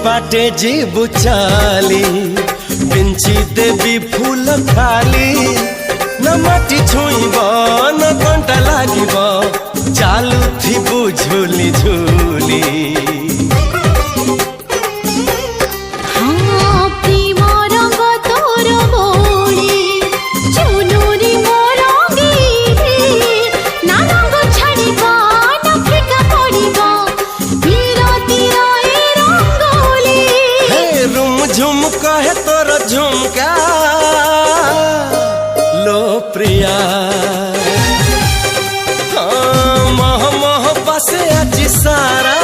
बाटे जीव चाली बिंची देवी फूल खाली न माटी छुईब न कंटा लागिब चालू थी बुझुली झूली झुमका है तोर झुमका लो प्रिया हाँ, मह मह बसे आज सारा